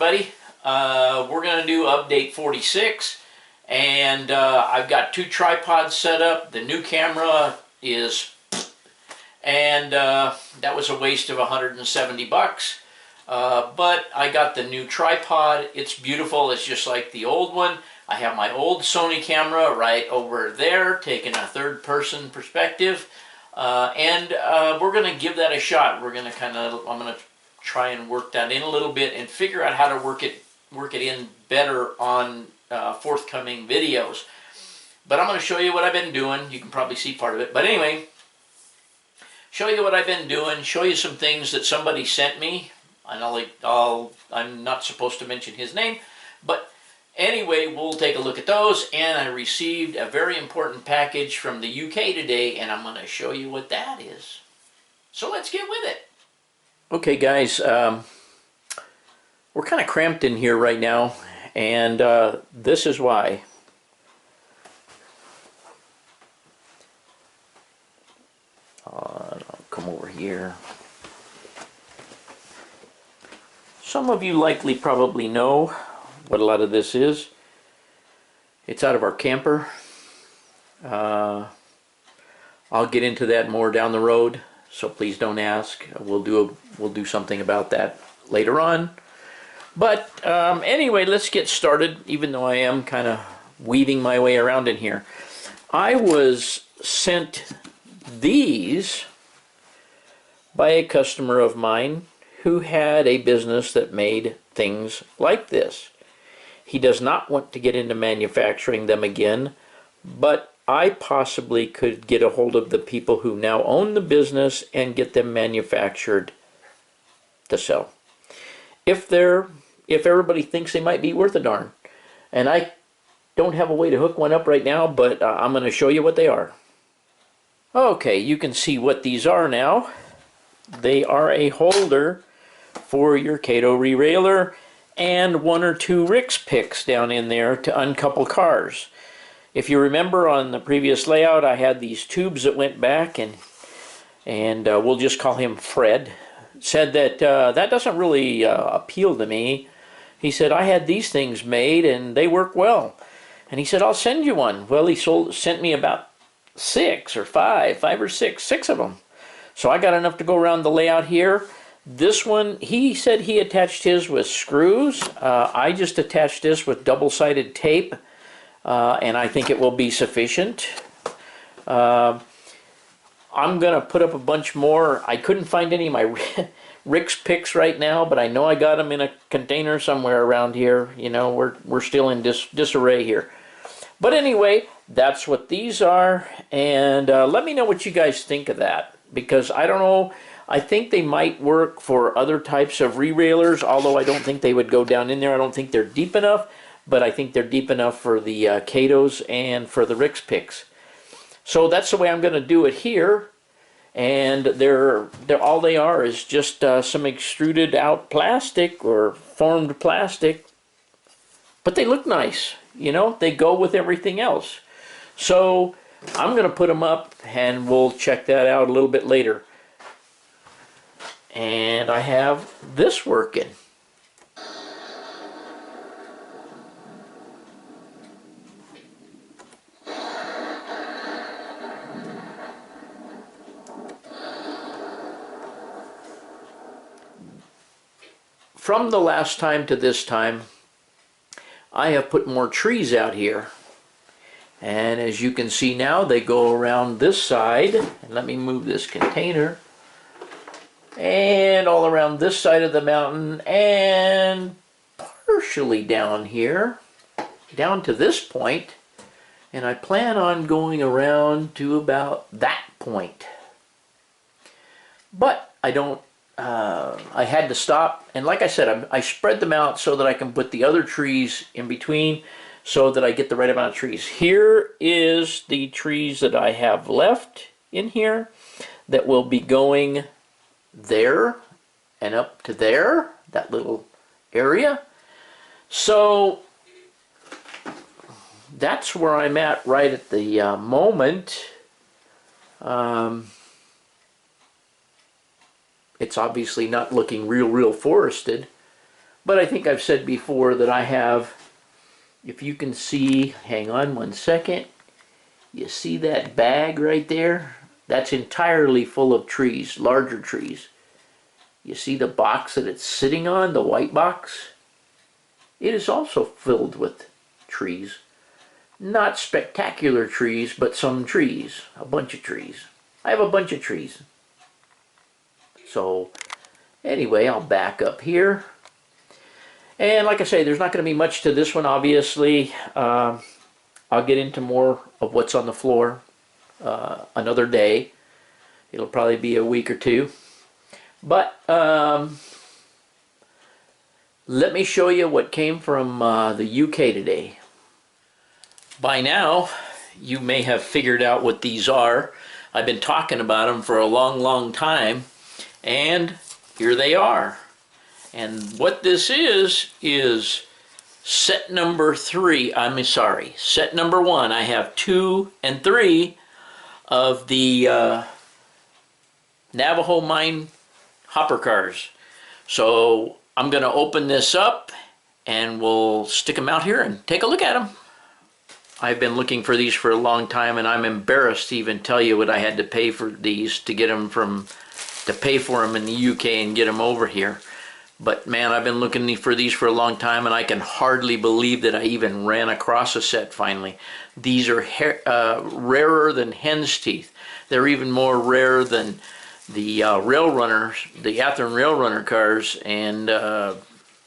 everybody. We're going to do update 46, and I've got 2 tripods set up. The new camera is, and that was a waste of 170 bucks. But I got the new tripod. It's beautiful. It's just like the old one. I have my old Sony camera right over there, taking a third-person perspective, and we're going to give that a shot. We're going to I'm going to try and work that in a little bit and figure out how to work it in better on forthcoming videos. But I'm going to show you what I've been doing. You can probably see part of it. But anyway, show you what I've been doing, show you some things that somebody sent me. And I'm not supposed to mention his name, but anyway, we'll take a look at those. And I received a very important package from the UK today, and I'm going to show you what that is. So let's get with it. Okay, guys, we're kind of cramped in here right now, and this is why. I'll come over here. Some of you likely probably know what a lot of this is. It's out of our camper. I'll get into that more down the road, so please don't ask. We'll do something about that later on. But anyway, let's get started, even though I am kind of weaving my way around in here. I was sent these by a customer of mine who had a business that made things like this. He does not want to get into manufacturing them again, but I possibly could get a hold of the people who now own the business and get them manufactured to sell. If everybody thinks they might be worth a darn. And I don't have a way to hook one up right now, but I'm going to show you what they are. Okay, you can see what these are now. They are a holder for your Kato re-railer and 1 or 2 Rix picks down in there to uncouple cars. If you remember on the previous layout, I had these tubes that went back, and we'll just call him Fred. Said that that doesn't really appeal to me. He said, I had these things made and they work well. And he said, I'll send you one. Well, he sent me about 6 or 5 or 6 of them. So I got enough to go around the layout here. This one, he said he attached his with screws. I just attached this with double-sided tape, and I think it will be sufficient. I'm going to put up a bunch more. I couldn't find any of my Rix picks right now, but I know I got them in a container somewhere around here. You know, we're still in disarray here. But anyway, that's what these are, and let me know what you guys think of that, because I don't know. I think they might work for other types of re-railers, although I don't think they would go down in there. I don't think they're deep enough, but I think they're deep enough for the Katos and for the Rix picks. So that's the way I'm going to do it here. And they're all they are is just some extruded out plastic or formed plastic. But they look nice, you know, they go with everything else. So I'm going to put them up and we'll check that out a little bit later. And I have this working. From the last time to this time, I have put more trees out here. And as you can see now, they go around this side. And let me move this container. And all around this side of the mountain, and partially down here, down to this point. And I plan on going around to about that point. But I don't, I had to stop. And like I said, I spread them out so that I can put the other trees in between so that I get the right amount of trees. Here is the trees that I have left in here that will be going there and up to there, that little area. So that's where I'm at right at the moment. It's obviously not looking real forested, But I think I've said before that I have, if you can see, hang on one second, you see that bag right there? That's entirely full of trees, larger trees. You see the box that it's sitting on, the white box? It is also filled with trees. Not spectacular trees, but some trees. A bunch of trees. I have a bunch of trees. So, anyway, I'll back up here. And like I say, there's not going to be much to this one, obviously. I'll get into more of what's on the floor another day. It'll probably be a week or two. But let me show you what came from the UK today. By now, you may have figured out what these are. I've been talking about them for a long time, and here they are. And what this is set number 3. Set number 1. I have 2 and 3 of the Navajo mine hopper cars. So I'm going to open this up and we'll stick them out here and take a look at them. I've been looking for these for a long time, and I'm embarrassed to even tell you what I had to pay for these to get them to pay for them in the UK and get them over here. But man, I've been looking for these for a long time, and I can hardly believe that I even ran across a set finally. These are rarer than hen's teeth. They're even more rare than the rail runners, the Athearn rail runner cars, and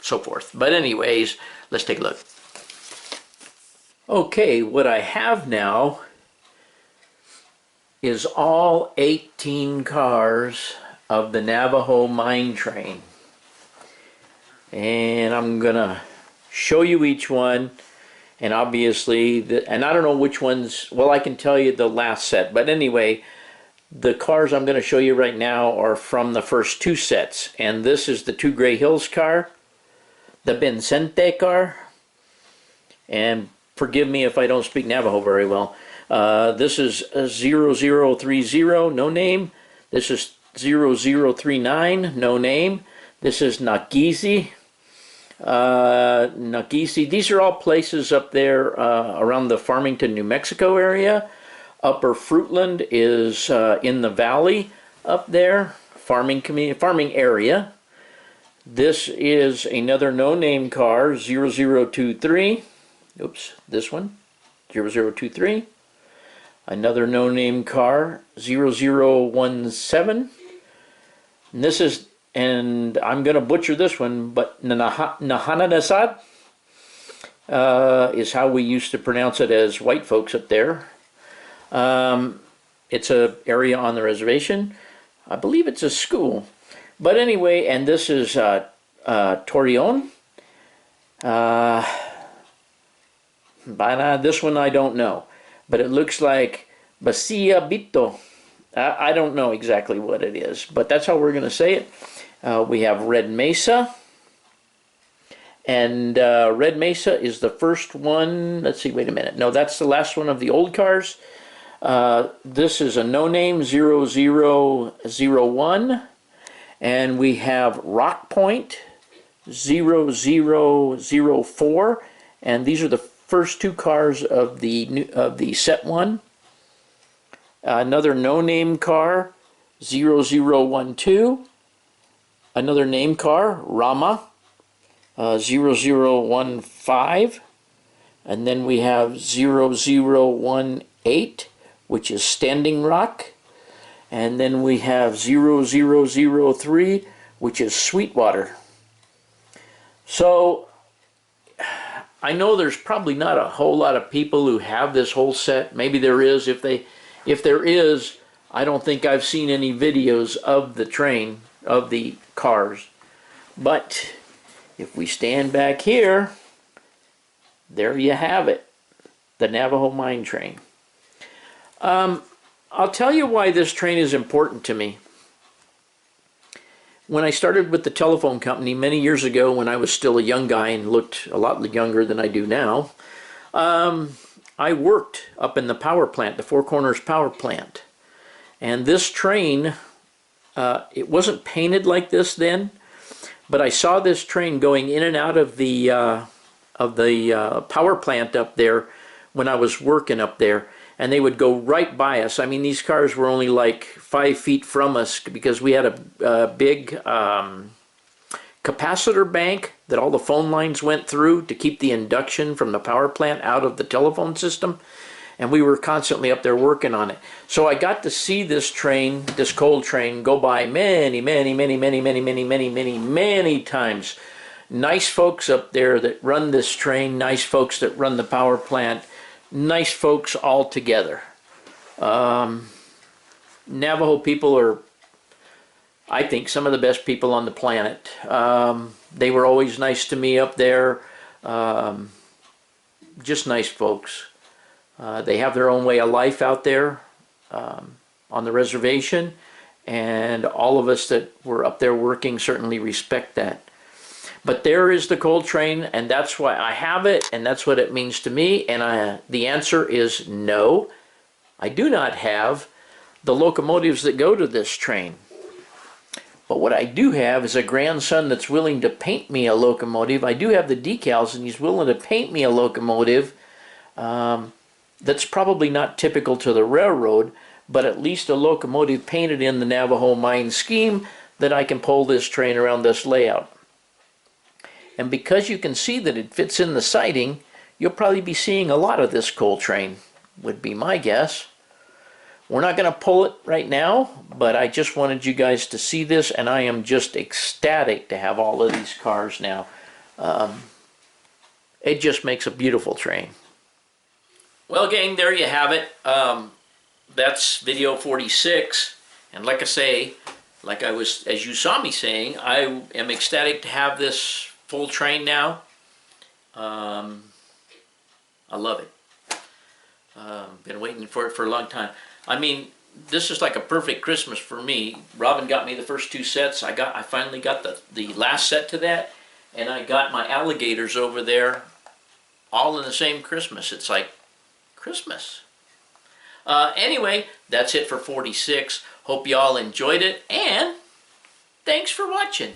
so forth. But anyways, let's take a look. Okay, what I have now is all 18 cars of the Navajo mine train. And I'm gonna show you each one, and obviously, and I don't know which ones, well, I can tell you the last set, but anyway, the cars I'm gonna show you right now are from the first 2 sets, and this is the 2 Gray Hills car, the Bencente car, and forgive me if I don't speak Navajo very well. This is 0030, no name. This is 0039, no name. This is Nakisi. These are all places up there around the Farmington, New Mexico area. Upper Fruitland is in the valley up there, farming area. This is another no-name car, 0023. Oops, this one, 0023. Another no-name car, 0017. And this is, and I'm going to butcher this one, but Nahanadasad is how we used to pronounce it as white folks up there. It's an area on the reservation. I believe it's a school. But anyway, and this is Torreon. This one I don't know, but it looks like Basia Bito. I don't know exactly what it is, but that's how we're going to say it. We have Red Mesa, and Red Mesa is the first one. Let's see, wait a minute. No, that's the last one of the old cars. This is a no-name, 0001, and we have Rock Point, 0004, and these are the first 2 cars of the set 1. Another no-name car, 0012. Another name car, Rama, 0015. And then we have 0018, which is Standing Rock. And then we have 0003, which is Sweetwater. So I know there's probably not a whole lot of people who have this whole set. Maybe there is. If there is, I don't think I've seen any videos of the train, of the cars. But if we stand back here, there you have it, the Navajo mine train. I'll tell you why this train is important to me. When I started with the telephone company many years ago, when I was still a young guy and looked a lot younger than I do now, I worked up in the power plant, the Four Corners power plant. And this train, it wasn't painted like this then, But I saw this train going in and out of the power plant up there when I was working up there, and they would go right by us. I mean, these cars were only like 5 feet from us because we had a big capacitor bank that all the phone lines went through to keep the induction from the power plant out of the telephone system. And we were constantly up there working on it. So I got to see this train, this coal train, go by many times. Nice folks up there that run this train, nice folks that run the power plant, nice folks all together. Navajo people are, I think, some of the best people on the planet. They were always nice to me up there. Just nice folks. They have their own way of life out there on the reservation, and all of us that were up there working certainly respect that. But there is the coal train, and that's why I have it, and that's what it means to me. And the answer is no. I do not have the locomotives that go to this train. But what I do have is a grandson that's willing to paint me a locomotive. I do have the decals, and he's willing to paint me a locomotive. That's probably not typical to the railroad, but at least a locomotive painted in the Navajo mine scheme that I can pull this train around this layout. And because you can see that it fits in the siding, you'll probably be seeing a lot of this coal train, would be my guess. We're not going to pull it right now, but I just wanted you guys to see this, and I am just ecstatic to have all of these cars now. It just makes a beautiful train. Well, gang, there you have it. That's video 46. And like I say, as you saw me saying, I am ecstatic to have this full train now. I love it. Been waiting for it for a long time. I mean, this is like a perfect Christmas for me. Robin got me the first 2 sets. I finally got the last set to that, and I got my alligators over there all in the same Christmas. It's like Christmas. Anyway, that's it for 46. Hope y'all enjoyed it, and thanks for watching.